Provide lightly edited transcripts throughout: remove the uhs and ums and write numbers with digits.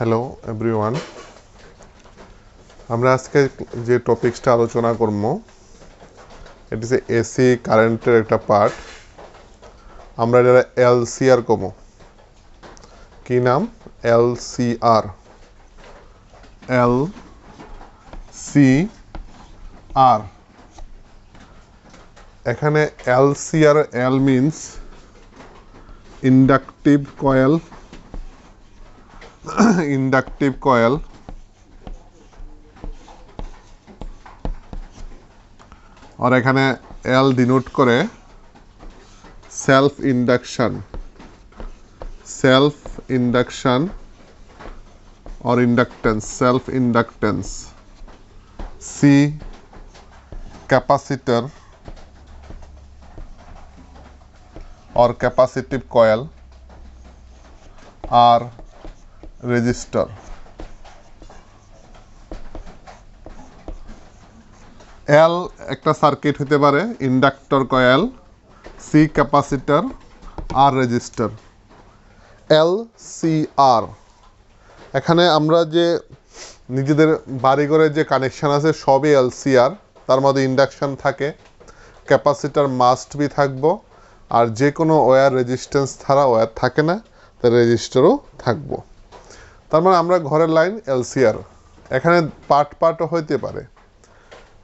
Hello everyone, আমরা আজকে যে টপিক্সটা আলোচনা করব এটি হচ্ছে এসি কারেন্টের একটা পার্ট। আমরা এটা এলসিআর কম। কি নাম? এলসিআর। এলসিআর। এখানে LCR, L means inductive coil. Inductive coil और এখানে এল ডিনোট করে সেলফ ইন্ডাকশন। সেলফ ইন্ডাকশন और inductance, self inductance. C capacitor और capacitive coil. R resistor. L একটা সার্কিট হতে পারে, inductor coil. C capacitor, R resistor. L C R. এখানে আমরা যে নিজেদের বাড়িঘরে যে কানেকশান আছে সবই এলসিআর। তার মধ্যে ইন্ডাকশান থাকে, ক্যাপাসিটার মাস্ট বি থাকবো, আর যে কোনো ওয়্যার রেজিস্ট্যান্স ছাড়া ওয়্যার থাকে না, তার রেজিস্টারও থাকবো। তার মানে আমরা ঘরের লাইন এলসিআর। এখানে পার্টও হইতে পারে।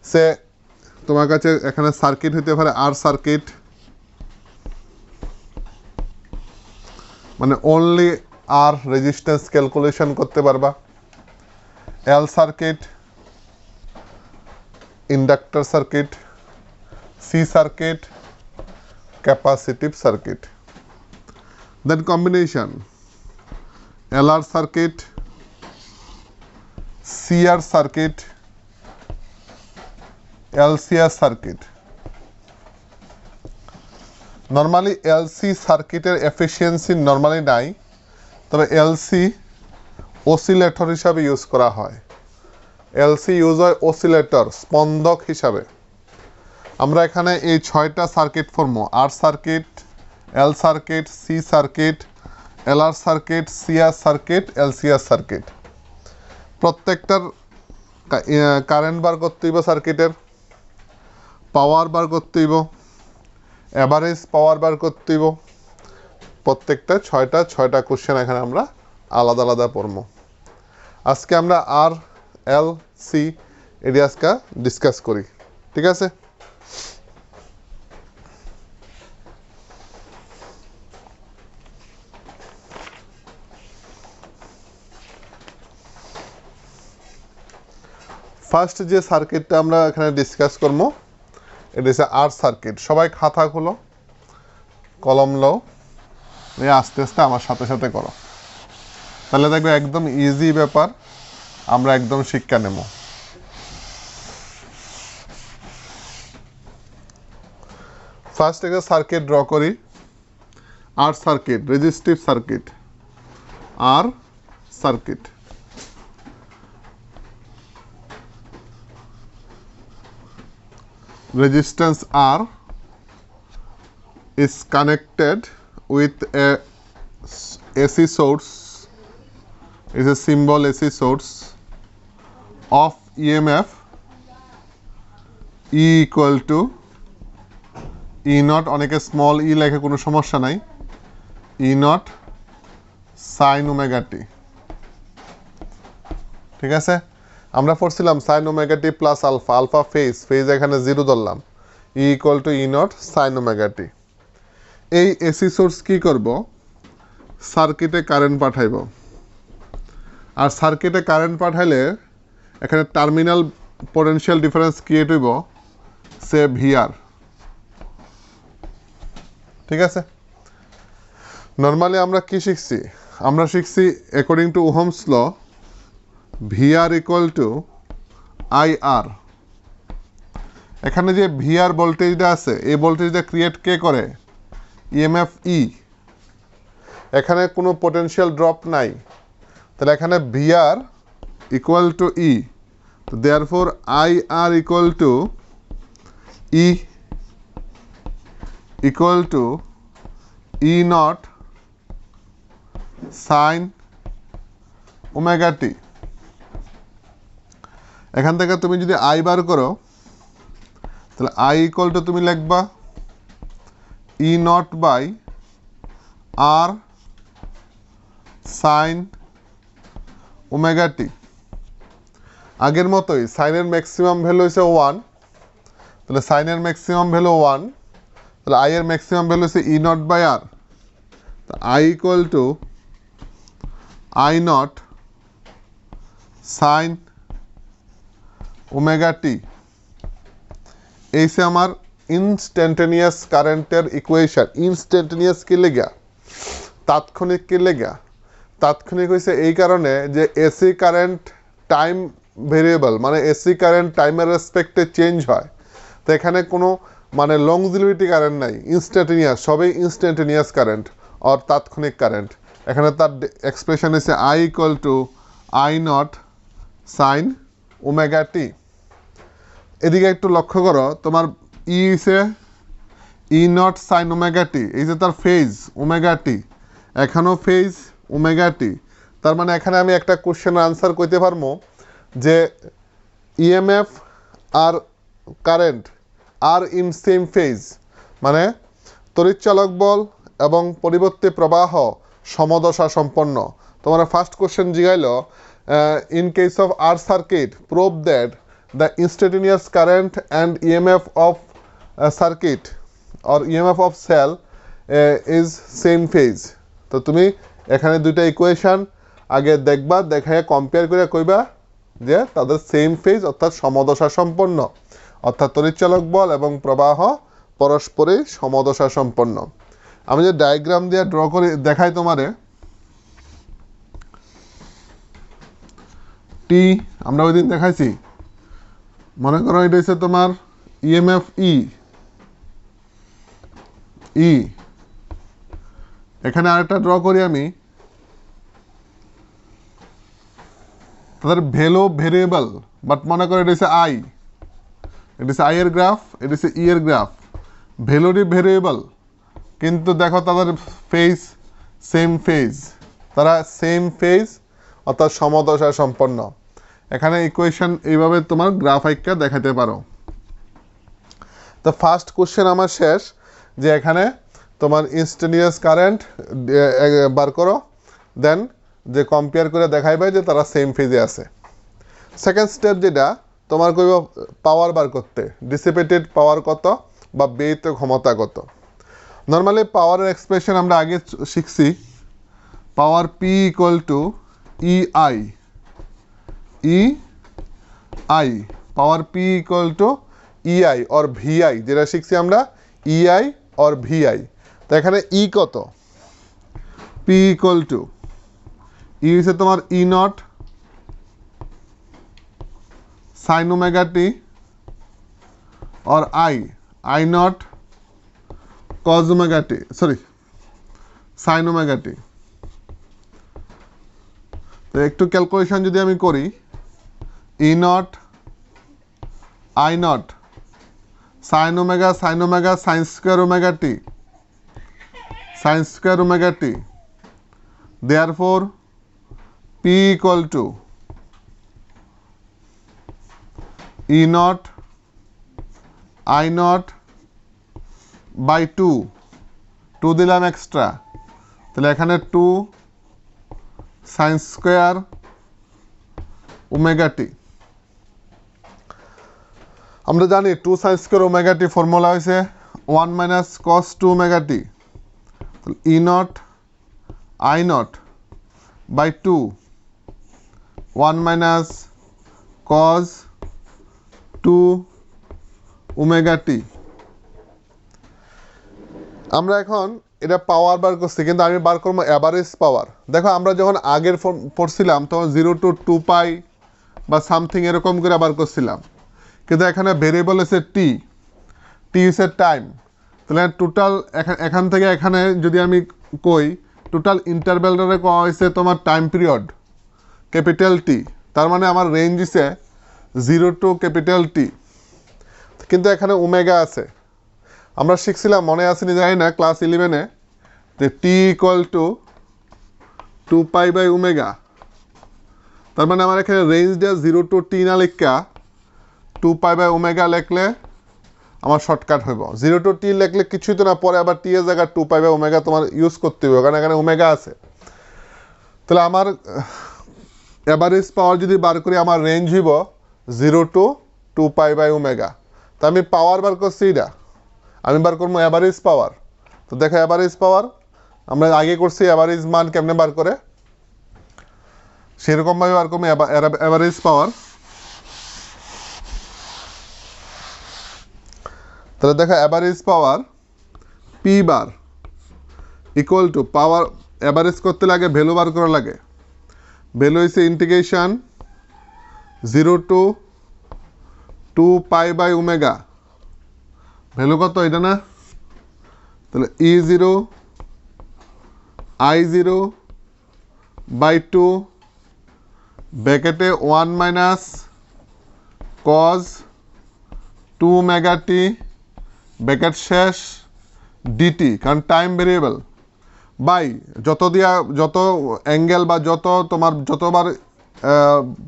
সে তোমার কাছে এখানে সার্কিট হইতে পারে আর সার্কিট, মানে অনলি আর রেজিস্ট্যান্স ক্যালকুলেশন করতে পারবা। L circuit, inductor circuit, C circuit, capacitive circuit. Then combination LR circuit, CR circuit, LCR circuit. Normally LC সার্কিটের এফিসিয়েন্সি নর্মালি নাই, তবে এলসি অসিলেটর হিসাবে ইউজ করা হয়। এলসি ইউজ হয় অসিলেটর, স্পন্দক হিসাবে। আমরা এখানে এই 6টা circuit form: R circuit, L circuit, C circuit, LR circuit, CR circuit, LCR circuit. প্রত্যেকটার কারেন্ট বার করতে হইব, সার্কিটের পাওয়ার বার করতে হইব, অ্যাভারেজ পাওয়ার বার করতে হইব। প্রত্যেকটা ছয়টা কোশ্চেন এখানে আমরা আলাদা আলাদা পড়ব। আজকে আমরা আর, এল, সি এটি আজকে ডিসকাস করি, ঠিক আছে? ফার্স্ট যে সার্কিটটা আমরা এখানে ডিসকাস করব এটা হচ্ছে আর সার্কিট। সবাই খাতা খুলো, কলম লও, এই আস্তে আস্তে আমার সাথে সাথে করো, তাহলে দেখবে একদম ইজি ব্যাপার, আমরা একদম শিক্ষা নেব। ফার্স্ট একটা সার্কিট ড্র করি। R circuit, resistive circuit. R circuit, resistance R is connected with a AC source, is a symbol AC source of EMF E equal to E naught, অনেকে স্মল ই লেখে, কোনো সমস্যা নাই, E naught sin omega t। ঠিক আছে? আমরা পড়ছিলাম sine omega টি plus alpha. Alpha phase এখানে 0 ধরলাম। E equal to E naught sine omega T. এই এসি সোর্স কি করব? সার্কিটে কারেন্ট পাঠাইব। আর সার্কিটে কারেন্ট পাঠাইলে এখানে টার্মিনাল পোটেনশিয়াল ডিফারেন্স ক্রিয়েট হইব, সে ভিআর। ঠিক আছে? নর্মালি আমরা কি শিখছি? আমরা শিখছি according to Ohm's law, VR equal to IR. এখানে যে ভিআর ভোল্টেজটা আছে, এই ভোল্টেজটা ক্রিয়েট কে করে? ইএমএফ ই। এখানে কোনো পোটেনশিয়াল ড্রপ নাই, তাহলে এখানে ভিআর ইকুয়াল টু ই। তো therefore IR equal to E equal to E naught sine omega T. এখান থেকে তুমি যদি আই বার করো তাহলে আই ইকুয়াল টু তুমি লিখবা E naught by R sine omega T. আগের মতোই সাইনের ম্যাক্সিমাম ভ্যালু হচ্ছে 1, তাহলে সাইনের ম্যাক্সিমাম ভ্যালু 1, তাহলে আই এর ম্যাক্সিমাম ভ্যালু হচ্ছে E naught by R. I equal to I naught sine omega T. এই সে আমার ইনস্ট্যান্টেনিয়াস কারেন্টের ইকুয়েশন। ইনস্ট্যান্টেনিয়াস কি লেগা? তাৎক্ষণিক কি লেগা? তাৎক্ষণিক হয়েছে এই কারণে যে এসি কারেন্ট টাইম ভেরিয়েবল, মানে এসি কারেন্ট টাইমের রেসপেক্টে চেঞ্জ হয়। তো এখানে কোনো মানে লংজিভিটি কারেন্ট নাই, ইনস্ট্যান্টেনিয়াস, সবই ইনস্ট্যান্টেনিয়াস কারেন্ট আর তাৎক্ষণিক কারেন্ট। এখানে তার এক্সপ্রেশন হচ্ছে I equal to I naught sine omega T. এদিকে একটু লক্ষ্য করো, তোমার ই হচ্ছে E naught sine omega T, এই যে তার ফেজ ওমেগা টি, এখানেও ফেজ ওমেগা টি। তার মানে এখানে আমি একটা কোশ্চেনের আনসার করতে পারবো যে ইএমএফ আর current are in same phase, মানে তড়িৎচালক বল এবং পরিবর্তী প্রবাহ সমদশা সম্পন্ন। তোমার ফার্স্ট কোশ্চেন জিগাইল in case of R circuit prove that the instantaneous current and EMF of circuit or EMF of cell is same phase. তো তুমি এখানে দুইটা ইকুয়েশন আগে দেখবা, দেখায় কম্পেয়ার করে কইবা যে তাদের সেম ফেজ অর্থাৎ সমদশা সম্পন্ন, অর্থাৎ তড়িৎচালক বল এবং প্রবাহ পরস্পরই সমদশা সম্পন্ন। আমি যে ডায়াগ্রাম দিয়ে ড্র করে দেখাই তোমারে, টি আমরা ওই দিন দেখাইছি, মনে করো এটা হচ্ছে তোমার ইএমএফ ই, এখানে আরেকটা ড্র করি আমি, তাদের ভ্যালু ভেরিয়েবল, বাট মনে করো এটা হচ্ছে আই, এটা হচ্ছে আই এর গ্রাফ, এটা হচ্ছে ই এর গ্রাফ, ভ্যালুটি ভেরিয়েবল, কিন্তু দেখো তাদের ফেজ সেম ফেজ, তারা সেম ফেজ অর্থাৎ সমদশা সম্পন্ন। এখানে ইকুয়েশন এইভাবে তোমার গ্রাফ আইকা দেখাতে পারো। তো ফার্স্ট কোশ্চেন আমার শেষ, যে এখানে তোমার ইনস্ট্যান্টেনিয়াস কারেন্ট বার করো, দেন যে কম্পেয়ার করে দেখাইবে যে তারা সেম ফেজে আছে। সেকেন্ড স্টেপ যেটা তোমার কইব পাওয়ার বার করতে, ডিসিপেটেড পাওয়ার কত বা ব্যয়িত ক্ষমতা কত। নর্মালি পাওয়ারের এক্সপ্রেশন আমরা আগে শিখছি, power P equal to E I, power P equal to E I or V I, যেটা শিখছি আমরা E I or V I. তো এখানে ই কত? পি ইকুয়াল টু ই হচ্ছে তোমার E naught sine omega T और I naught cos omega T, sorry sine omega T. तो एक ক্যালকুলেশন যদি আমি করি, E naught I naught sine omega sine square omega T, therefore P equal to E naught I naught by 2 দিলাম extra, তাহলে এখানে 2 sine square omega T. আমরা জানি 2 sine square omega T formula হয়েছে 1 minus cos 2 omega T, E naught I naught by 2 1 minus cos 2 omega T. আমরা এখন এটা পাওয়ার বার করছি, কিন্তু আমি বার করবো অ্যাভারেজ পাওয়ার। দেখো আমরা যখন আগের পড়ছিলাম তখন 0 to 2 পাই বা সামথিং এরকম করে বার করছিলাম, কিন্তু এখানে ভেরিয়েবল আছে টি হচ্ছে টাইম। তাহলে টোটাল এখান থেকে এখানে যদি আমি কই টোটাল ইন্টারভ্যালটারে কোয়া হয়েছে তোমার টাইম পিরিয়ড ক্যাপিটাল টি, তার মানে আমার রেঞ্জ হচ্ছে 0 to ক্যাপিটাল টি, কিন্তু এখানে ওমেগা আছে। আমরা শিখছিলাম, মনে আসেনি জানি না, ক্লাস 11-এ, যে T equal to 2 pi by omega, তার মানে আমার এখানে রেঞ্জটা 0 to t না লিখা 2 পাই বাই ওমেগা লিখলে আমার শর্টকাট হইব। 0 to t লিখলে কিছুই তো না, পরে আবার t এর জায়গায় 2 পাই বাই ওমেগা তোমার ইউজ করতে হবে, কারণ এখানে ওমেগা আছে। তাহলে আমার এভারেজ পাওয়ার যদি বার করি, আমার রেঞ্জ হইব 0 to 2 পাই বাই ওমেগা। তো আমি পাওয়ার বার করছি এটা, আমি বার করবো অ্যাভারেজ পাওয়ার। তো দেখো অ্যাভারেজ পাওয়ার আমরা আগে করছি, অ্যাভারেজ মান কেমনে বার করে সেরকমভাবে বার করবো অ্যাভারেজ পাওয়ার। তাহলে দেখো average power P bar equal to power average করতে লাগে ভ্যালু বার করা লাগে। ভ্যালু হচ্ছে integration 0 to 2 pi by omega. Value কত এটা না? তাহলে E0 I0 বাই 2 ব্র্যাকেটে 1 minus cos 2 omega t bracket শেষ ডিটি, কারণ টাইম ভেরিয়েবল বাই যত দিয়া যত অ্যাঙ্গেল বা যত তোমার যতবার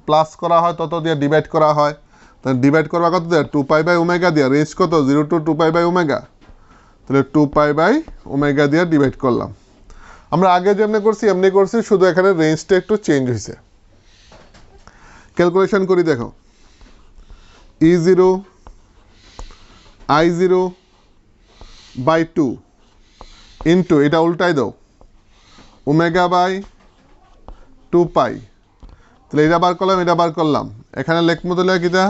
প্লাস করা হয় তত দিয়ে ডিভাইড করা হয়। তাহলে ডিভাইড করবা কত দিয়ে? 2 পাই বাই ওমেগা দিয়ে। রেঞ্জ কত? 0 to 2 পাই বাই ওমেগা। তাহলে 2 পাই বাই ওমেগা দিয়ে ডিভাইড করলাম। আমরা আগে যেমনি করছি এমনি করছি, শুধু এখানে রেঞ্জটা একটু চেঞ্জ হয়েছে। ক্যালকুলেশন করি দেখো, E0 I0 বাই 2 ইন্টু এটা উল্টাই দাও ওমেগা বাই 2 পাই। তাহলে এটা বার করলাম, এটা বার করলাম। এখানে লেখমো তাহলে কিটা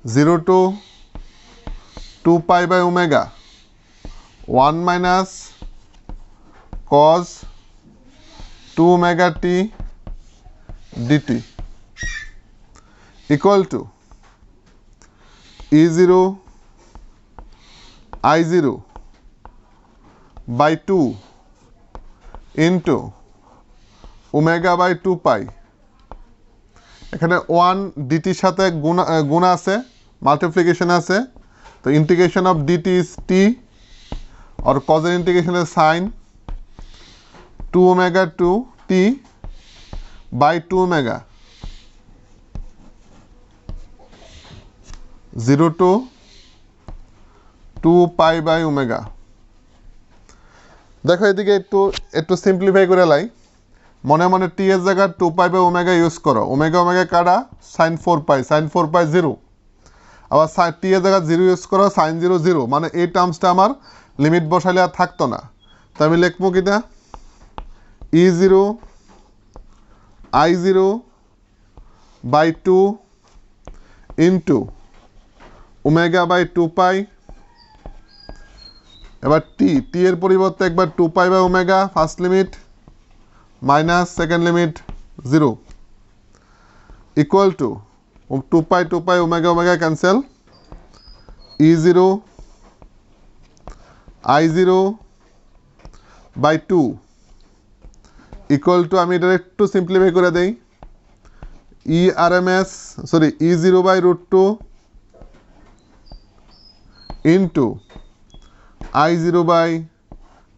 0 to 2 pi by omega 1 minus cos 2 omega t dt equal to E0 I0 by 2 into omega by 2 pi. এখানে 1 ডিটির সাথে গুণ আছে, মাল্টিপ্লিকেশন আছে। তো integration of dt is t, और कॉजल इंटीग्रेशन है sine 2 omega 2 t by 2 omega 0 to 2 pi by omega. দেখো এদিকে একটু একটু সিম্পলিফাই করে লাই। মনে মনে টি এর জায়গায় 2 পাই বাই ওমেগা ইউজ করো। ওমেগা ওমেগা কাটা সাইন 4 পাই, সাইন 4 পাই 0। আবার টি এর জায়গায় 0 ইউজ করো, সাইন 0 0। মানে এই টার্মসটা আমার লিমিট বসাইলে আর থাকতো না। তো আমি লিখবো কিটা E0 I0 by 2 into omega by 2 pi. এবার টি এর পরিবর্তে একবার 2 pi by omega first limit minus second limit 0 equal to 2 pi omega omega cancel. E0 I0 by 2 equal to, আমি এটা একটু সিম্পলিফাই করে দেই, E0 by root 2 into I0 by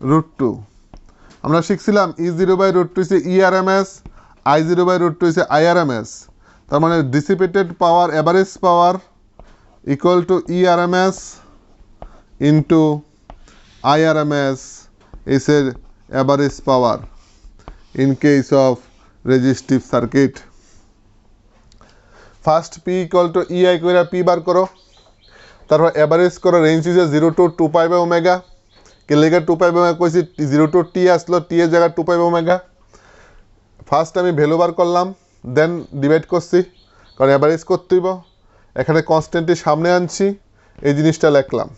root 2। আমরা শিখছিলাম E0 বাই রুট 2 হচ্ছে ERMS, I0 বাই রুট 2 হচ্ছে IRMS। তার মানে dissipated power average power equal to ERMS into IRMS is a average power in case of resistive circuit. First P equal to EI করে P বার করো, তারপর average করো। Range হচ্ছে 0 to 2 pi by omega. কে লেগে 2 pi by omega কইছি? 0 to t আসলো, t এর জায়গায় 2 পাই বাই ওমেগা। ফার্স্ট আমি ভ্যালু বার করলাম, দেন ডিভাইড করছি, কারণ এভারেজ করতে হইব। এখানে কনস্ট্যান্টটি সামনে আনছি, এই জিনিসটা লিখলাম।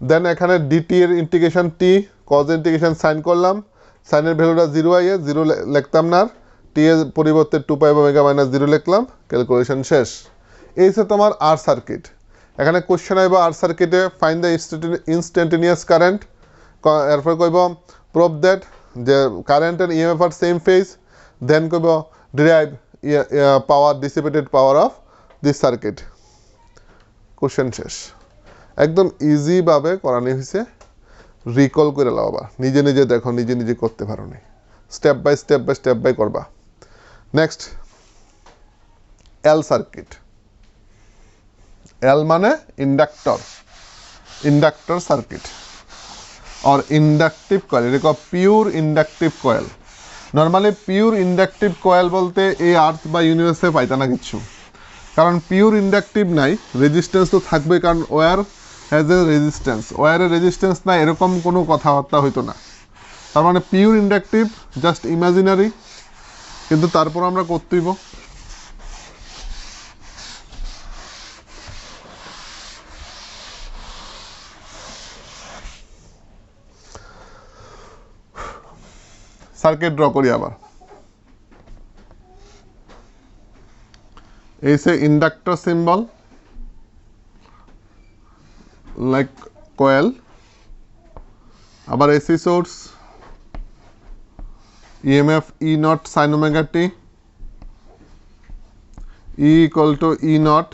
দেন এখানে ডিটি এর ইন্টিগ্রেশন টি, কজ ইন্টিগ্রেশন সাইন করলাম। সাইনের ভ্যালুটা 0 আইয়ে 0 লিখতাম না, টি এর পরিবর্তে 2 পাই ওমেগা মাইনাস 0 লিখলাম। ক্যালকুলেশন শেষ। এই হচ্ছে তোমার আর সার্কিট। এখানে কোশ্চেন আইব আর সার্কিটে ফাইন্ড দ্য ইনস্ট্যান্টেনিয়াস কারেন্ট। এরপর কইব প্রুভ দ্যাট যে current and EMF are same phase. Then কইব derive power dissipated power of this circuit. Question শেষ। একদম ইজিভাবে করানো হয়েছে। রিকল করে লাও, আবার নিজে নিজে দেখো, নিজে নিজে করতে পারো নি। স্টেপ বাই স্টেপ করবা। Next L circuit. L মানে inductor circuit or inductive coil, এটা কো pure inductive coil. Normally pure inductive coil বলতে এই আর্থ বা ইউনিভার্সে পাইতা না কিছু, কারণ পিওর ইন্ডাকটিভ নাই, রেজিস্ট্যান্স তো থাকবে, কারণ ওয়্যার হ্যাজ এ রেজিস্ট্যান্স, ওয়্যারের রেজিস্ট্যান্স নাই এরকম কোনো কথাবার্তা হইতো না। তার মানে পিওর ইন্ডাকটিভ জাস্ট ইমাজিনারি, কিন্তু তারপর আমরা করতেইব। সার্কিট ড্র করি আবার। এই say inductor symbol like coil, আবার AC source, EMF E naught sine omega T, E equal to E naught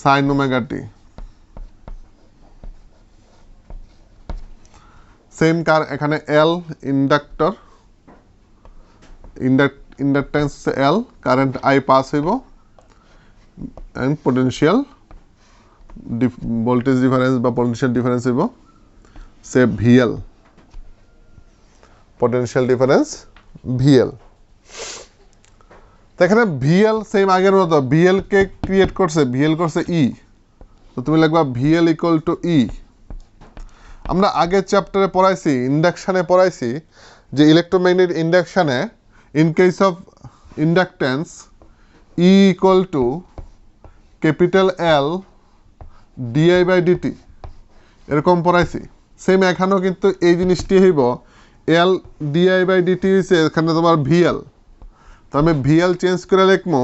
sine omega T. Same কার এখানে L inductor, inductance L, current I pass হইব, and potential voltage difference বা potential difference হইব say VL, potential difference VL. তো এখানে VL same আগের মতো, VL কে ক্রিয়েট করছে, ভিএল করছে ই, তো তুমি লিখবা ভিএল ইকুয়াল টু ই। আমরা আগের চ্যাপ্টারে পড়াইছি, ইন্ডাকশানে পড়াইছি যে ইলেকট্রোম্যাগনেটিক ইন্ডাকশানে in case of inductance E equal to capital L DI by DT, এরকম পড়াইছি। সেম এখানেও কিন্তু এই জিনিসটি হইব, এল ডিআই বাই ডিটি হয়েছে এখানে তোমার ভিএল, তো আমি ভিএল চেঞ্জ করে লিখবো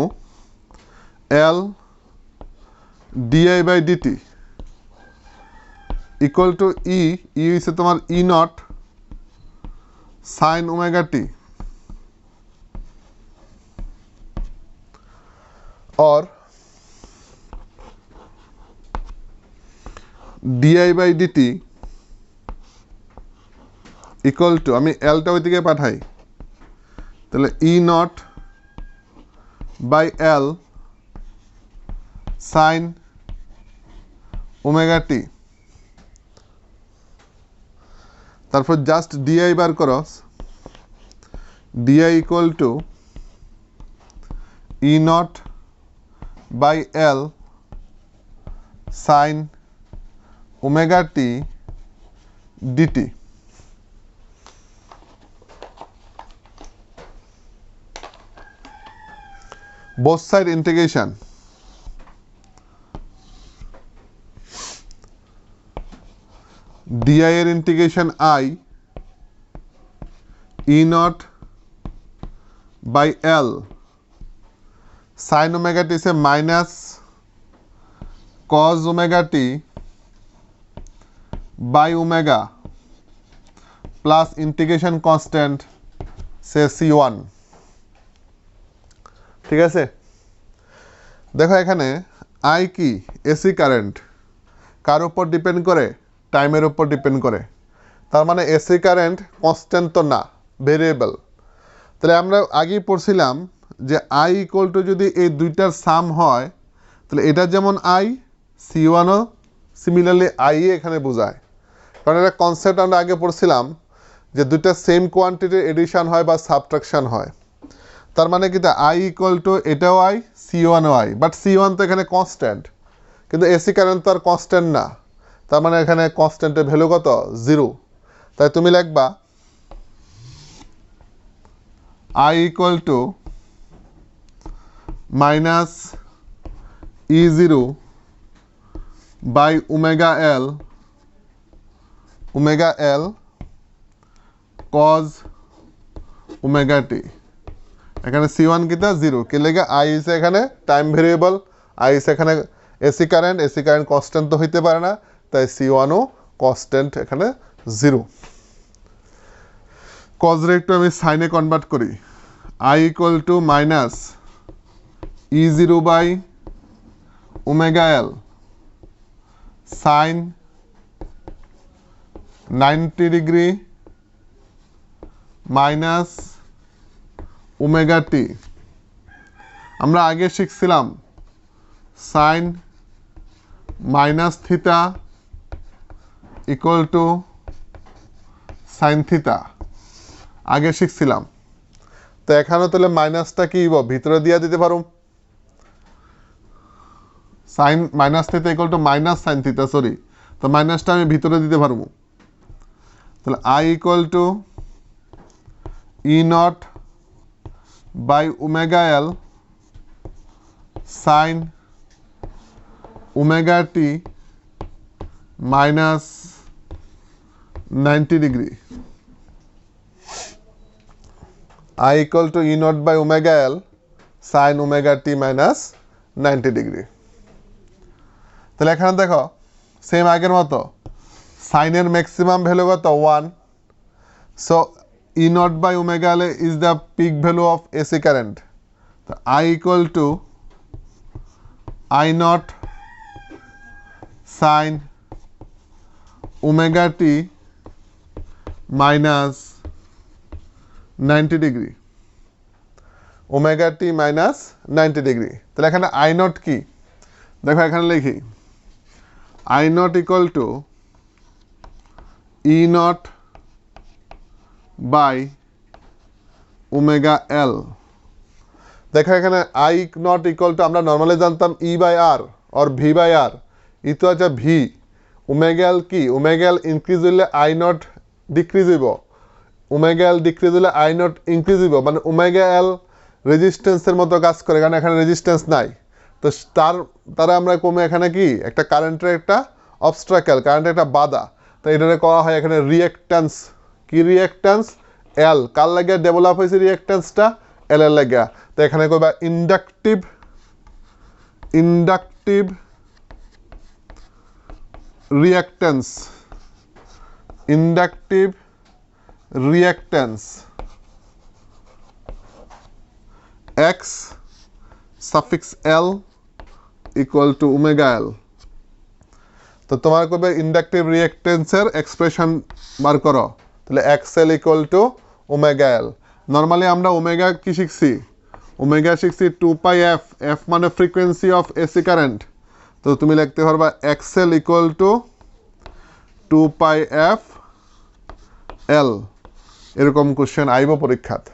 L DI by DT equal to E, E হচ্ছে তোমার E naught sine omega T, और DI by DT equal to, আমি এলটা ওইদিকে পাঠাই, তাহলে E naught by L sine omega T, তারপর জাস্ট ডিআই বার করো, DI equal to E naught by L sine omega T DT. both side integration, di এর integration i E naught by L sine omega T say minus cos omega t by omega plus integration constant say C1। ঠিক আছে, দেখো এখানে I কি AC current, কার উপর depend করে, টাইমের উপর ডিপেন্ড করে, তার মানে এসি কারেন্ট কনস্ট্যান্ট তো না, ভেরিয়েবল। তাহলে আমরা আগেই পড়ছিলাম যে আই ইকুয়াল টু যদি এই দুইটার সাম হয়, তাহলে এটা যেমন আই, C1ও সিমিলারলি আই এখানে বোঝায়, কারণ এটা কনসেপ্ট আমরা আগে পড়ছিলাম যে দুইটা সেম কোয়ান্টিটির এডিশন হয় বা সাবট্রাকশন হয়। তার মানে কি, আই ইকুয়াল টু এটাও আই, C1ও আই, বাট C1 তো এখানে কনস্ট্যান্ট, কিন্তু এসি কারেন্ট তো আর কনস্ট্যান্ট না, তার মানে এখানে কনস্ট্যান্টের ভ্যালু কত, 0। তাই তুমি লিখবা I equal to minus E0 by omega L cos omega T. এখানে C1 কিতা 0, কে লেগে আই ইস এখানে টাইম ভেরিয়েবল, আই ইস এখানে এসি কারেন্ট কনস্ট্যান্ট তো হইতে পারে না, তাই C1ও কনস্ট্যান্ট এখানে 0। কজ রেটটা আমি সাইনে কনভার্ট করি, I equal to minus E0 by omega L sine 90 degree minus omega T আমরা আগে শিখছিলাম sine minus theta equal to sine theta আগে শিখছিলাম। তো এখানে তাহলে মাইনাসটা কি ভিতরে দিয়ে দিতে পারো, sine minus theta equal to minus sine theta, sorry, তো মাইনাসটা আমি ভিতরে দিতে পারবো। তাহলে I equal to E naught by omega L sine omega T minus 90 degree. I equal to E naught by omega L sin omega t minus 90 degree. তাহলে এখানে দেখো সেম আগের মতো সাইনের ম্যাক্সিমাম ভ্যালু কত 1, so E naught by omega L is the peak value of AC current। তো I equal to I naught sin omega t minus 90 degree, omega T minus 90 degree. তাহলে এখানে আই নট কি দেখো, এখানে লিখি I naught equal to E naught by omega L. দেখো এখানে I naught equal to আমরা নর্মালি জানতাম ই বাই আর और ভি বাই আর, ই তো আছে ভি, ওমেগা এল কি, ওমেগা এল ইনক্রিজ হইলে আই নট ডিক্রিজ হইব, ওমেগা এল ডিক্রিজ হলে আই নট ইনক্রিজ হইব, মানে ওমেগা এল রেজিস্ট্যান্সের মতো কাজ করে, কারণ এখানে রেজিস্ট্যান্স নাই। তো তারা আমরা কমে এখানে কি একটা কারেন্টের একটা অবস্ট্রাকেল, কারেন্টের একটা বাধা, তো এটাকে করা হয় এখানে রিঅ্যাক্ট্যান্স। কি রিঅ্যাক্ট্যান্স? এল। কার লাগে ডেভেলপ হয়েছে রিঅ্যাক্ট্যান্সটা? এল এর লাগে। তো এখানে কইবা inductive reactance, inductive reactance x suffix l equal to omega l। তো তোমার কবে ইন্ডাকটিভ রিঅ্যাকট্যান্সের এক্সপ্রেশন বার করো, তাহলে xl equal to omega l। Normally আমরা ওমেগা কি শিখছি, ওমেগা শিখছি 2 পাই f, f মানে ফ্রিকোয়েন্সি অফ এসি কারেন্ট। তো তুমি লিখতে পারবা xl equal to 2 pi f l। এরকম কোশ্চেন আইব পরীক্ষাত,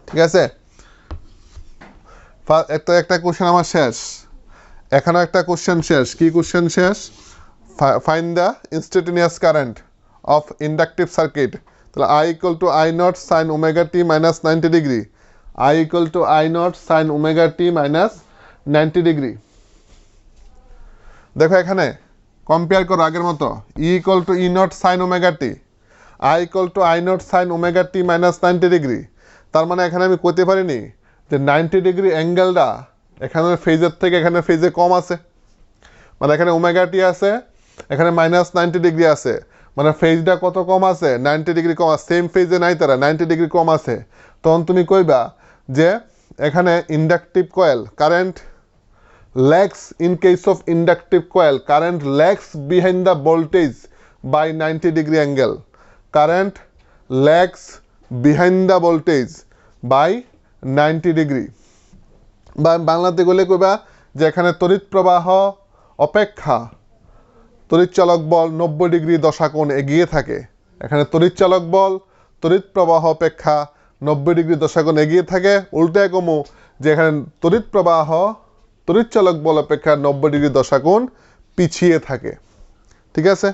ঠিক আছে। একটা কোশ্চেন আমার শেষ, এখানে একটা কোশ্চেন শেষ। কি কোশ্চেন শেষ? Find the instantaneous current of inductive circuit. তাহলে I equal to I naught sine omega T minus 90 degree, I equal to I naught sine omega T minus 90 degree. দেখো এখানে কম্পেয়ার করো আগের মতো, E equal to E naught sine omega T, I equal to I naught sine omega T minus 90 degree. তার মানে এখানে আমি কইতে পারিনি যে 90 ডিগ্রি অ্যাঙ্গেলটা এখানে ফেজের থেকে এখানে ফেজে কম আছে, মানে এখানে ওমেগা টি আছে, এখানে মাইনাস 90 ডিগ্রি আছে, মানে ফেজটা কত কম আছে? 90 ডিগ্রি কম আছে। সেম ফেজে নাই তারা, 90 ডিগ্রি কম আছে। তখন তুমি কইবা যে এখানে inductive coil current lags, in case of inductive coil current lags behind the voltage by 90 degree angle, current lags behind the voltage by 90 degree. বা বাংলাতে গেলে কইবা যে এখানে তড়িৎ প্রবাহ অপেক্ষা তড়িৎচালক বল 90 ডিগ্রি দশাকোণ এগিয়ে থাকে। এখানে তড়িৎচালক বল তড়িৎ প্রবাহ অপেক্ষা 90 ডিগ্রি দশাকোণ এগিয়ে থাকে। উল্টায় কমু যে এখানে তড়িৎ প্রবাহ তড়িৎচালক বল অপেক্ষা 90 ডিগ্রি দশাকোণ পিছিয়ে থাকে, ঠিক আছে।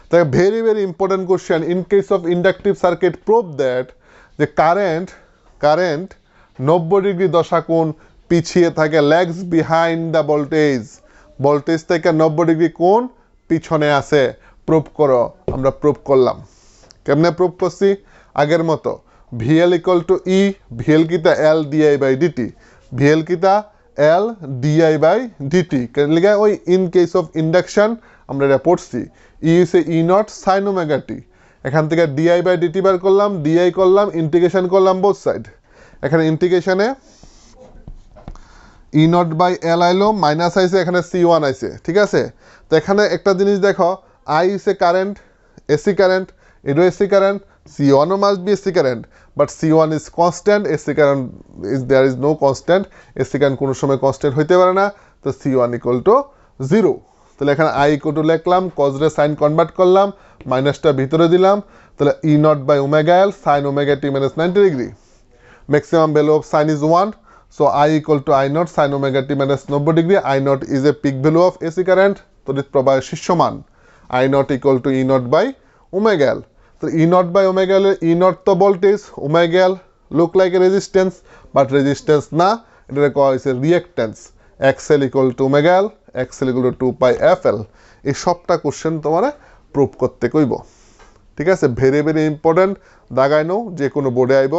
তাই very very important question. In case of inductive circuit prove that যে কারেন্ট 90 ডিগ্রি দশাকোণ পিছিয়ে থাকে, ল্যাগস বিহাইন্ড দ্য ভোল্টেজ থেকে 90 ডিগ্রি কোণ পিছনে আছে। প্রুভ করো। আমরা প্রুভ করলাম। কেমনে প্রুভ করছি? আগের মতো VL equal to E, VL কিতা এল ডিআই বাই ডিটি, ভিএল কিতা এল ডিআই বাই ডিটি। লিখা ওই ইন কেস অফ ইন্ডাকশন আমরা এটা পড়ছি। ই হচ্ছে E naught sine omega T, এখান থেকে ডিআই বাই ডিটি বার করলাম, ডিআই করলাম, ইন্টিগ্রেশন করলাম বোথ সাইড। এখানে ইন্টিগ্রেশনে ই নট বাই এল আইলো, মাইনাস আইসে, এখানে সি ওয়ান আইসে, ঠিক আছে। তো এখানে একটা জিনিস দেখো, আই ইসে current, AC current, ado AC current, C1 must be AC current, but C1 is constant, AC current is there is no constant, AC current কোনো সময় constant হইতে পারে না, তো C1 equal to 0। তাহলে এখানে I equal to লিখলাম, cos রে sin কনভার্ট করলাম, মাইনাসটা ভিতরে দিলাম, তাহলে E naught by omega L sin omega t minus 90 degree। Maximum value of sin is 1, so I equal to I naught sin omega t minus 90 degree। I naught is a peak value of AC current, তড়িৎ প্রবাহের শীর্ষ মান। I naught equal to E naught by omega L। তো E naught by omega L, E naught তো voltage, omega L look like a resistance, but resistance না, এটা কয় হইছে reactance। XL equal to omega L, XL equal to 2 pi FL। এই সবটা question তোমার prove করতে কইব, ঠিক আছে? ভেরি ভেরি ইম্পর্টেন্ট, দাগাই নাও, যে কোনো বোর্ডে আইব,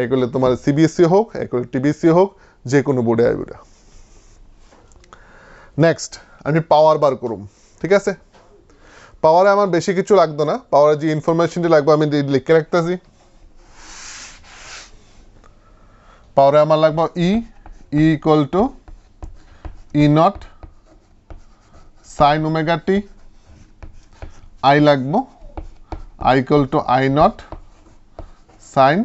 এগুলো তোমার সিবিএসসি হোক, এগুলো টিবিএসসি হোক, যে কোনো বোর্ডে আইব। নেক্সট আমি পাওয়ার বার করুম, ঠিক আছে? পাওয়ারে আমার বেশি কিছু লাগতো না, পাওয়ারে যে ইনফরমেশনটি লাগবে আমি লিখে রাখতেছি। পাওয়ারে আমার লাগবে E equal to E naught sine omega T, I লাগবো I equal to I naught sine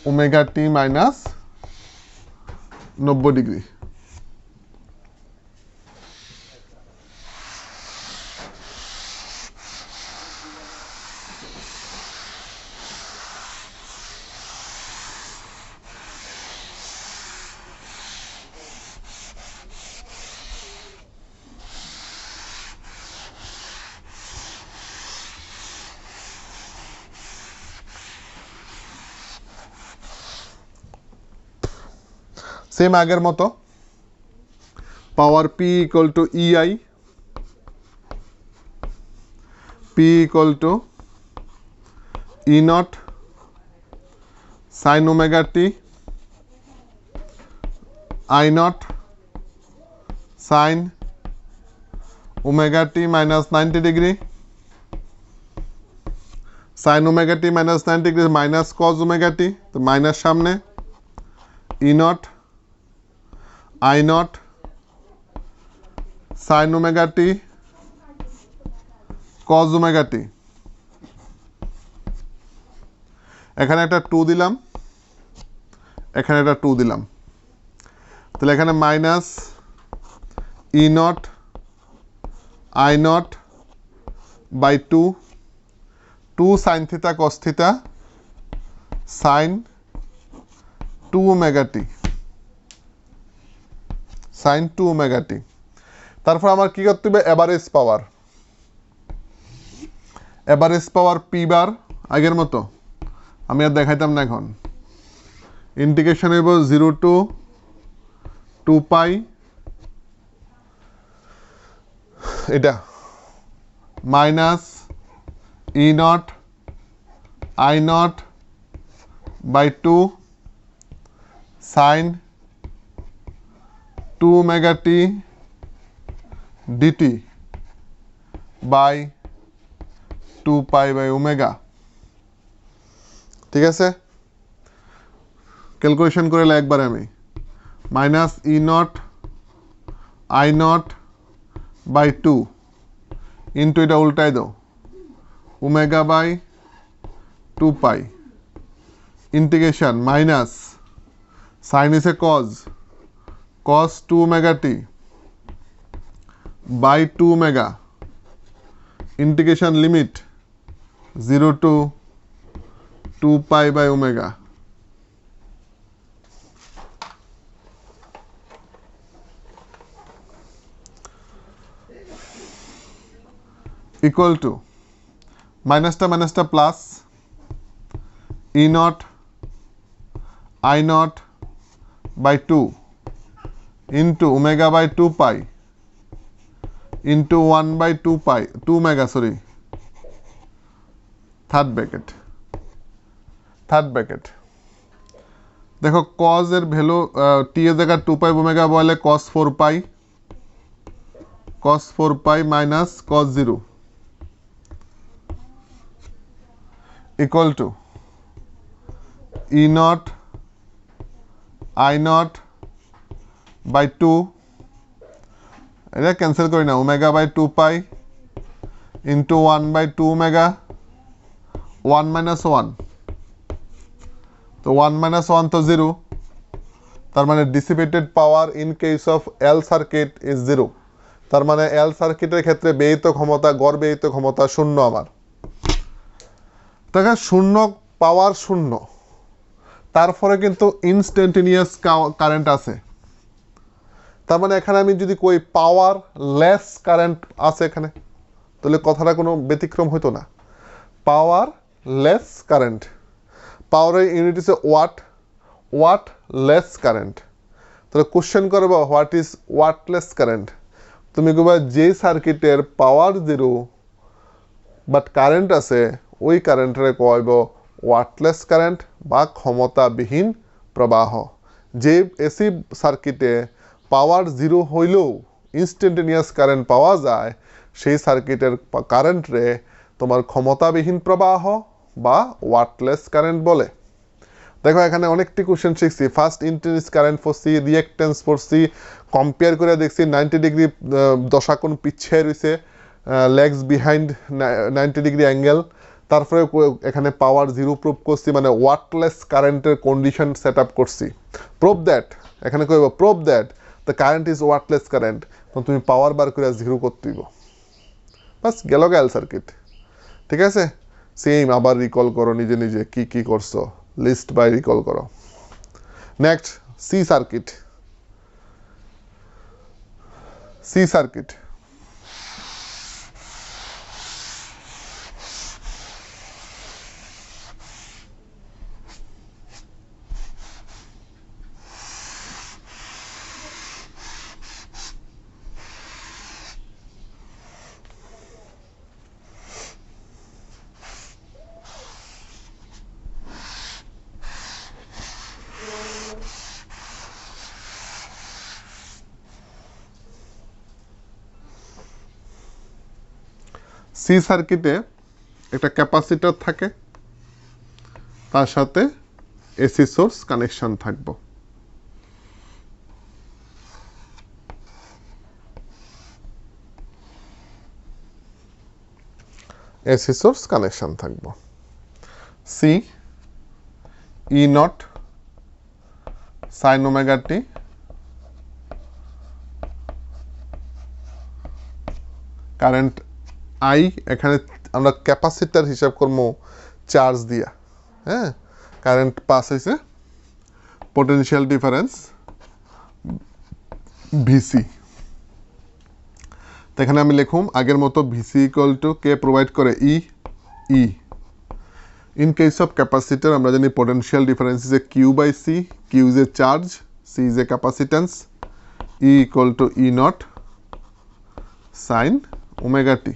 omega T minus 90 degree. Same আগের মতো power P equal to EI, P equal to E naught sine omega T I naught sine omega T minus 90 degree. Sine omega T minus 90 degree minus cos omega T, তো minus সামনে, E naught I naught sin omega t cos omega t। এখানে একটা 2 দিলাম, এখানে একটা 2 দিলাম, তাহলে এখানে minus E naught I naught by 2 sine theta cos theta sine 2 omega T sine 2 omega T. তারপর আমার কি করতে হবে? Average power, average power P bar আগের মতো আমি আর দেখাইতাম না, এখন ইন্টিগ্রেশন হইব 0 টু 2 পাই এটা minus E naught I naught by 2 sine 2 omega t dt by 2 pi by omega। ঠিক আছে, ক্যালকুলেশন করে একবার আমি minus E naught I naught by 2 into এটা উল্টাই দাও omega by 2 pi integration minus sine is a cos cos 2 omega t by 2 omega integration limit 0 to 2 pi by omega equal to minus ta plus e naught I naught by 2 into omega by 2 pi into 1 by 2 pi 2 omega sorry third bracket দেখো cos এর value t এর জায়গা 2 pi omega বলে cos 4 pi minus cos 0 equal to e naught I naught by 2 এটা cancel করি না omega by 2 pi into 1 by 2 omega 1 minus 1 তো 1 minus 1 তো 0 তার মানে dissipated power in case of L circuit is 0 তার মানে এল সার্কিটের ক্ষেত্রে ব্যয়িত ক্ষমতা গড় ব্যয়িত ক্ষমতা শূন্য আমার দেখো শূন্য পাওয়ার শূন্য তারপরে কিন্তু ইনস্ট্যান্টেনিয়াস কারেন্ট আছে তার মানে এখানে আমি যদি কই পাওয়ার লেস কারেন্ট আছে এখানে তাহলে কথাটা কোনো ব্যতিক্রম হতো না পাওয়ার লেস কারেন্ট পাওয়ারের ইউনিট হচ্ছে ওয়াট ওয়াট লেস কারেন্ট তাহলে কোশ্চেন করবে হোয়াট ইজ ওয়াটলেস কারেন্ট তুমি কইবা যে সার্কিটের পাওয়ার 0 বাট কারেন্ট আছে ওই কারেন্টরে কইব ওয়াটলেস কারেন্ট বা ক্ষমতাবিহীন প্রবাহ যে এসি সার্কিটে পাওয়ার 0 হইলেও ইনস্ট্যান্টেনিয়াস কারেন্ট পাওয়া যায় সেই সার্কিটের কারেন্টরে তোমার ক্ষমতাবিহীন প্রবাহ বা ওয়াটলেস কারেন্ট বলে দেখো এখানে অনেকটি কোশ্চেন শিখছি ফার্স্ট ইন্টারনেস কারেন্ট পড়ছি রিঅ্যাকট্যান্স পড়ছি কম্পেয়ার করে দেখছি 90 ডিগ্রি দশাকোণ পিছিয়ে রয়েছে লেগস বিহাইন্ড 90 ডিগ্রি অ্যাঙ্গেল তারপরে এখানে পাওয়ার 0 প্রুভ করছি মানে ওয়াটলেস কারেন্টের কন্ডিশন সেট আপ করছি প্রুভ দ্যাট এখানে কইব prove that the current is wattless current তো তুমি পাওয়ার বার করে 0 করতে দিব বাস গেল এল সার্কিট ঠিক আছে সেম আবার রিকল করো নিজে নিজে কি কি করছো লিস্ট বাই রিকল করো next C circuit C circuit C সার্কিটে একটা ক্যাপাসিটর থাকে তার সাথে এসি সোর্স কানেকশন থাকবে এসি সোর্স কানেকশন থাকবে C E naught sine omega t current I এখানে আমরা ক্যাপাসিটার হিসাব করবো চার্জ দিয়া হ্যাঁ কারেন্ট পাস হয়েছে পোটেনশিয়াল ডিফারেন্স ভিসি তো এখানে আমি লিখুম আগের মতো ভিসি ইকুয়াল টু কে প্রোভাইড করে E E in case of capacitor আমরা জানি potential difference is a Q by C Q is a charge C is a capacitance E equal to E naught sine omega T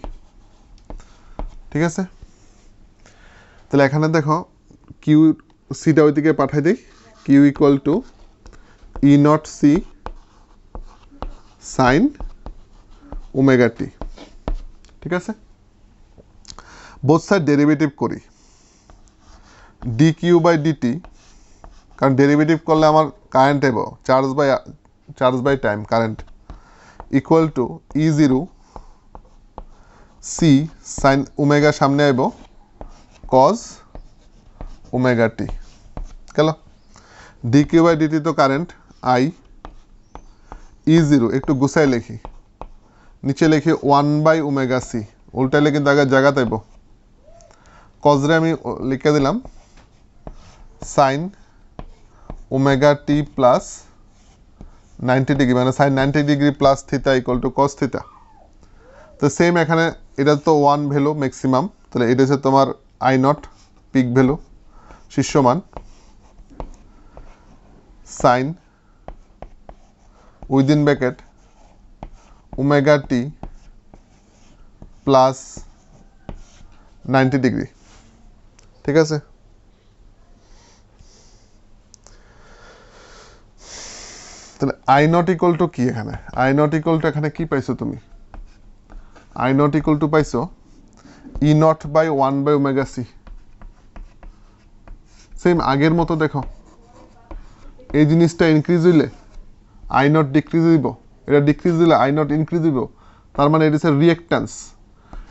ঠিক আছে তাহলে এখানে দেখো Q সিটা ওইদিকে পাঠাই দিই Q equal to E naught C sine omega T ঠিক আছে বোথ সাইড ডেরিভেটিভ করি ডি কিউ বাই ডিটি কারণ ডেরিভেটিভ করলে আমার কারেন্ট এবো charge by time current equal to E zero C sine omega সামনে আইব কজ ওমেগা টি গেল ডি কিউ বাই ডিটি তো কারেন্ট আই ই জিরো একটু গুছাই লিখি নিচে লিখি 1 বাই ওমেগা সি উল্টাইলে কিন্তু আগে জায়গা তাইব কজরে আমি লিখে দিলাম সাইন ওমেগা টি প্লাস 90 ডিগ্রি মানে sine 90 degree plus theta equal to cos theta তো সেম এখানে এটা তো 1 ভ্যালু ম্যাক্সিমাম তাহলে এটা হচ্ছে তোমার আই নট পিক ভ্যালু শীর্ষমান সাইন উইদিন ব্র্যাকেট ওমেগা টি প্লাস 90 ডিগ্রি ঠিক আছে তাহলে আই নট ইকুয়াল টু কি এখানে আই নট ইকুয়াল টু এখানে কি পাইছো তুমি আই নট ইকুয়াল টু পাইছো E naught by 1 by omega C same আগের মতো দেখো এই জিনিসটা ইনক্রিজ হইলে আই নট ডিক্রিজ হইব এটা ডিক্রিজ দিলে আই নট ইনক্রিজ হইব তার মানে এটা হচ্ছে reactance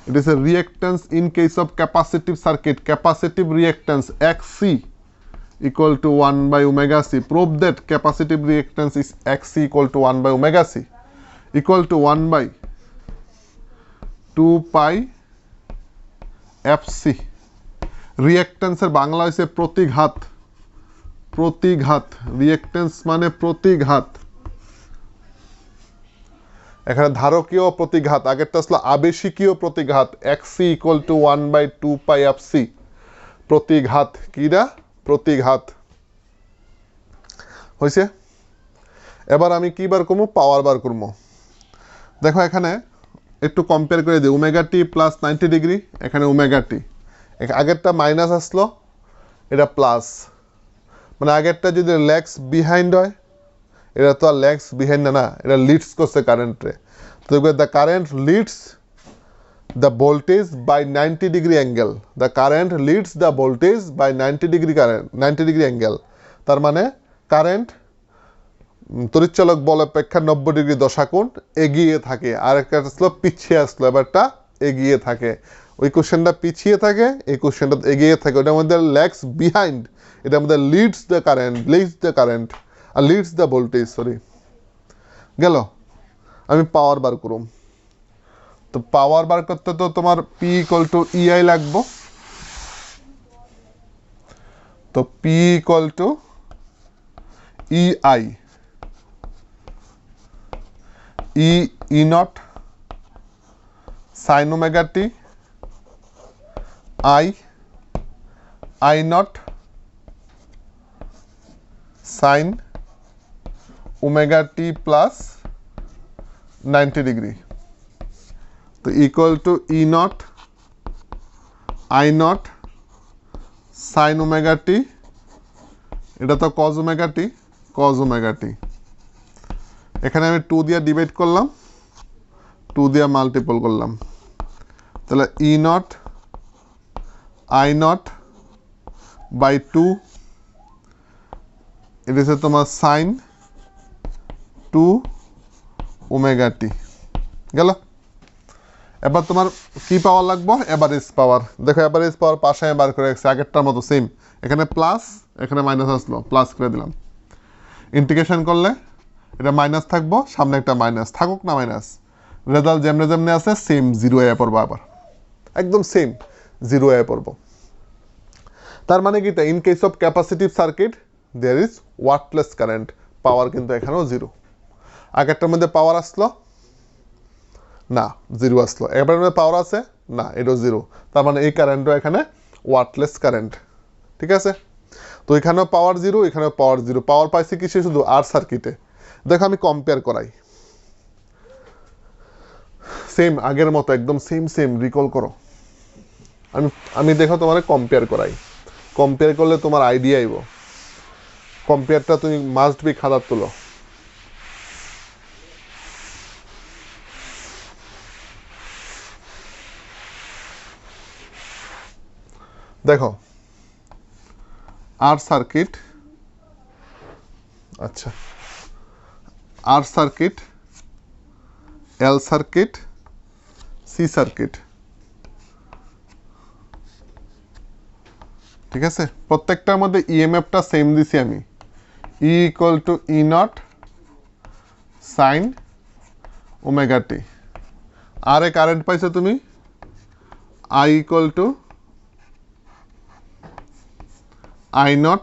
It is a reactance in case of capacitive circuit. Capacitive reactance XC equal to 1 by omega C. Prove that capacitive reactance is XC equal to 1 by omega C equal to 1 by 2 pi FC. Reactance এর বাংলা হইছে প্রতিঘাত। প্রতিঘাত, reactance মানে প্রতিঘাত। এখানে ধারকীয় প্রতিঘাত, আগেরটা ছিল আবেশিকীয় প্রতিঘাত। XC equal to 1 by 2 pi FC। প্রতিঘাত কিরা? প্রতিঘাত হয়েছে। এবার আমি কি বার করবো? পাওয়ার বার করবো। দেখো এখানে একটু কম্পেয়ার করে দিই। ওমেগা টি প্লাস 90 ডিগ্রি, এখানে ওমেগা টি। আগেরটা মাইনাস আসলো, এটা প্লাস। মানে আগেরটা যদি ল্যাগস বিহাইন্ড হয়, এটা তো আর ল্যাগস বিহাইন্ড না, এটা লিডস করছে কারেন্টে। তো the current leads the voltage by 90 degree angle. The current leads the voltage by 90 degree current, 90 degree angle. তার মানে কারেন্ট তড়িৎচালক বল অপেক্ষা 90 ডিগ্রি দশাকোণ এগিয়ে থাকে। আর একটা আসলো পিছিয়ে আসলো, এবারটা এগিয়ে থাকে। ওই কোশ্চেনটা পিছিয়ে থাকে, এই কোশ্চেনটা এগিয়ে থাকে। ওটার মধ্যে ল্যাগস বিহাইন্ড, এটার মধ্যে লিডস দ্য কারেন্ট আর লিডস দ্য ভোল্টেজ। সরি, গেল। আমি পাওয়ার বার করুম। তো পাওয়ার বার করতে তো তোমার P ইকুয়াল টু EI লাগবো। তো P equal to EI, E naught sine omega T, I naught sine omega T plus 90 degree. তো equal to E naught I naught sine omega T, এটা তো কজ ওমেগা টি। এখানে আমি 2 দিয়ে divide করলাম, 2 দিয়ে মাল্টিপল করলাম। তাহলে E naught I naught by 2, এটা হচ্ছে তোমার সাইন 2 ওমেগা টি। গেল। এবার তোমার কি পাওয়ার লাগবো? এভারেজ পাওয়ার। দেখো এভারেজ পাওয়ার পাশে বার করে রাখছি, আগেরটার মতো সেম। এখানে প্লাস, এখানে মাইনাস আসলো, প্লাস করে দিলাম। ইন্টিগ্রেশন করলে এটা মাইনাস থাকবো, সামনে একটা মাইনাস থাকুক না মাইনাস। রেজাল্ট যেমনে যেমনে আছে সেম 0 এ পড়বো, আবার একদম সেম 0 এ পড়বো। তার মানে কি? In case of capacitive circuit there is wattless current. Power কিন্তু এখানেও 0। আগেরটার মধ্যে পাওয়ার আসলো না, 0 আসলো। এবার মধ্যে পাওয়ার আছে না, এটাও 0। তার মানে এই কারেন্টও এখানে ওয়াটলেস কারেন্ট। ঠিক আছে? তো এখানেও পাওয়ার 0, এখানেও পাওয়ার 0। পাওয়ার পাইছি কিসে? শুধু আর সার্কিটে। দেখো আমি কম্পেয়ার করাই, সেম আগের মতো একদম সেম রিকল করো। আমি দেখো তোমার কম্পেয়ার করাই। কম্পেয়ার করলে তোমার আইডিয়া আইব। কম্পেয়ারটা তুমি মাস্ট বি খাতার তুলো। দেখো আর সার্কিট, আচ্ছা R circuit, L circuit, C circuit. ঠিক আছে? প্রত্যেকটার মধ্যে ইএমএফটা সেম দিছি আমি। E equal to E naught sine omega t. R এ কারেন্ট পাইছো তুমি I equal to I naught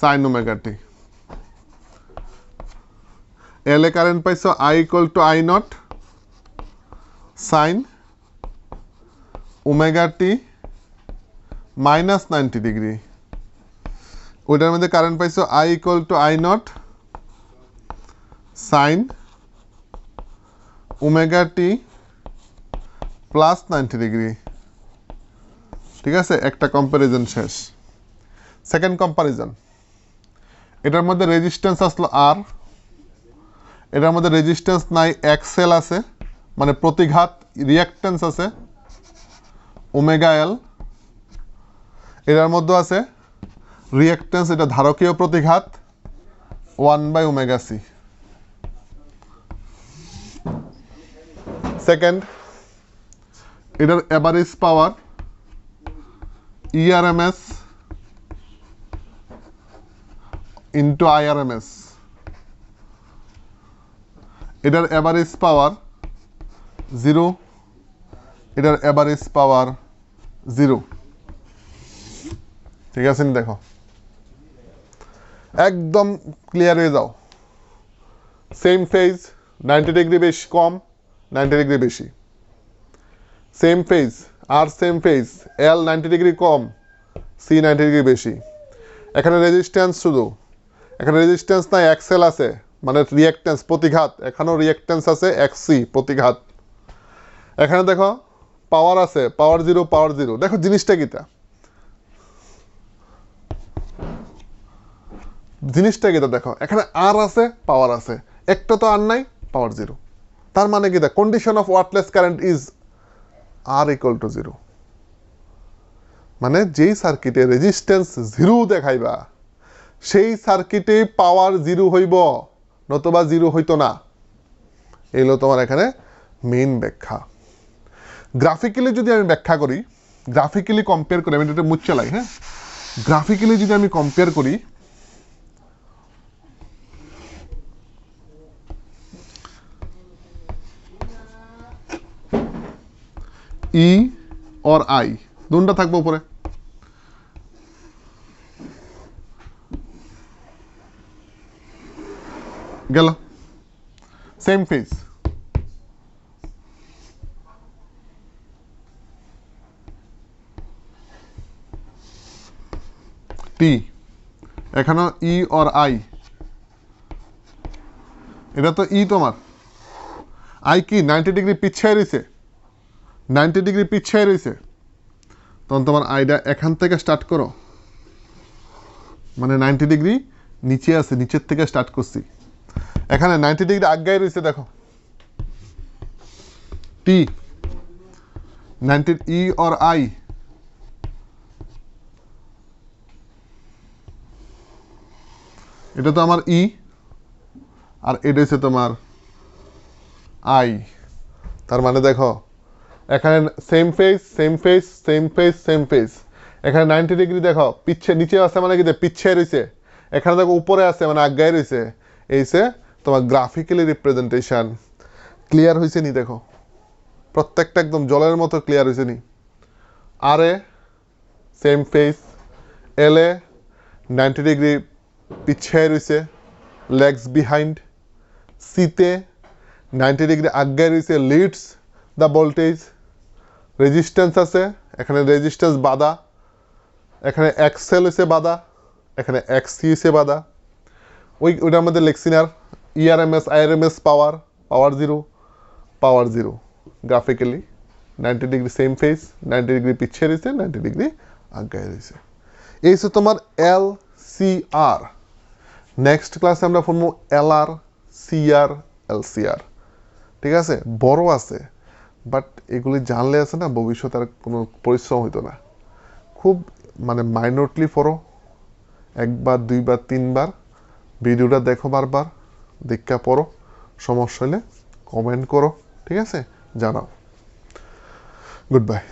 sine omega t. L এ কারেন্ট পাইছো I equal to I naught sine omega T minus 90 degree. ওইটার মধ্যে current পাইছো I equal to I naught sine omega T plus 90 degree. ঠিক আছে? একটা comparison শেষ। Second comparison, এটার মধ্যে রেজিস্ট্যান্স আসলো আর, এটার মধ্যে রেজিস্ট্যান্স নাই, এক্সেল আছে, মানে প্রতিঘাত রিঅ্যাকট্যান্স আছে ওমেগা এল। এটার মধ্যে আছে রিঅ্যাকট্যান্স, এটা ধারকীয় প্রতিঘাত 1 বাই ওমেগা সি। সেকেন্ড এটার অ্যাভারেজ পাওয়ার ইআরএমএস ইন্টু আইআরএমএস, এটার অ্যাভারেজ পাওয়ার 0, এটার অ্যাভারেজ পাওয়ার 0। ঠিক আছে, দেখো একদম ক্লিয়ার হয়ে যাও। সেম ফেজ 90 ডিগ্রি বেশি কম, 90 ডিগ্রি বেশি, সেম ফেজ আর সেম ফেজ এল 90 ডিগ্রি কম, সি 90 ডিগ্রি বেশি। এখানে রেজিস্ট্যান্স শুধু, এখানে রেজিস্ট্যান্স নাই, এক্সেল আছে, মানে রিঅ্যাকট্যান্স প্রতিঘাত, এখানেও রিঅ্যাকট্যান্স আছে এক্সসি প্রতিঘাত। এখানে দেখো পাওয়ার আছে, পাওয়ার 0 পাওয়ার 0। দেখো জিনিসটা কিটা, জিনিসটা কিটা দেখো, এখানে আর আছে পাওয়ার আছে, একটা তো আর নাই, পাওয়ার 0। তার মানে কি, condition of wattless current is R equal to 0। মানে যেই সার্কিটে রেজিস্ট্যান্স 0 দেখাইবা সেই সার্কিটে পাওয়ার 0 হইব, নতুবা 0 হইতো না। এইগুলো তোমার এখানে মেইন ব্যাখ্যা। গ্রাফিক্যালি যদি আমি ব্যাখ্যা করি, গ্রাফিক্যালি কম্পেয়ার করি, আমি এটা মুছে লাই, হ্যাঁ, গ্রাফিক্যালি যদি আমি কম্পেয়ার করি, ই और আই দুটো থাকবে উপরে, গেল সেম ফেজ। টি এখানে ই और আই, এটা তো ই তোমার, আই কি 90 ডিগ্রি পিছিয়ে রয়েছে, 90 ডিগ্রি পিছিয়ে রয়েছে, তখন তোমার আইটা এখান থেকে স্টার্ট করো, মানে 90 ডিগ্রি নিচে আছে, নিচের থেকে স্টার্ট করছি, এখানে 90 ডিগ্রি আগায় রয়েছে। দেখো টি 90 ই और আই, এটা তো আমার ই আর এটা হচ্ছে তোমার আই। তার মানে দেখো এখানে same phase same phase same phase same phase, এখানে 90 ডিগ্রি দেখো পিছিয়ে নিচে আছে, মানে কি পিছিয়ে রয়েছে, এখানে দেখো উপরে আছে মানে আগায় রয়েছে। এইসে তোমার গ্রাফিক্যালি রিপ্রেজেন্টেশন। ক্লিয়ার হয়েছে নি? দেখো প্রত্যেকটা একদম জলের মতো ক্লিয়ার হয়েছে নি? আর এ সেম ফেজ, এল এ 90 ডিগ্রি পিছিয়ে রয়েছে, লেগস বিহাইন্ড। সিতে 90 ডিগ্রি আগায় রয়েছে, লিডস দ্য ভোল্টেজ। রেজিস্ট্যান্স আছে, এখানে রেজিস্ট্যান্স বাধা, এখানে এক্সেল হয়েছে বাধা, এখানে এক্সসি হয়েছে বাধা। ওইটার মধ্যে লেক্সিনার ইআরএমএস আইআরএমএস পাওয়ার, পাওয়ার 0 পাওয়ার 0। Graphically 90 degree same phase, 90 degree পিছিয়ে রয়েছে, 90 ডিগ্রি আগায় রয়েছে। এই হচ্ছে তোমার এল সি আর। নেক্সট ক্লাসে আমরা পড়বো এল আর, সি আর, এলসিআর। ঠিক আছে, বড় আছে, বাট এগুলি জানলে আছে না ভবিষ্যতে আর কোনো পরিশ্রম হইতো না। খুব মানে মাইনরলি পড়ো, একবার দুইবার তিনবার ভিডিওটা দেখো, বারবার দেখা পড়ো। সমস্যা হলে কমেন্ট করো, ঠিক আছে, জানাও। Good bye.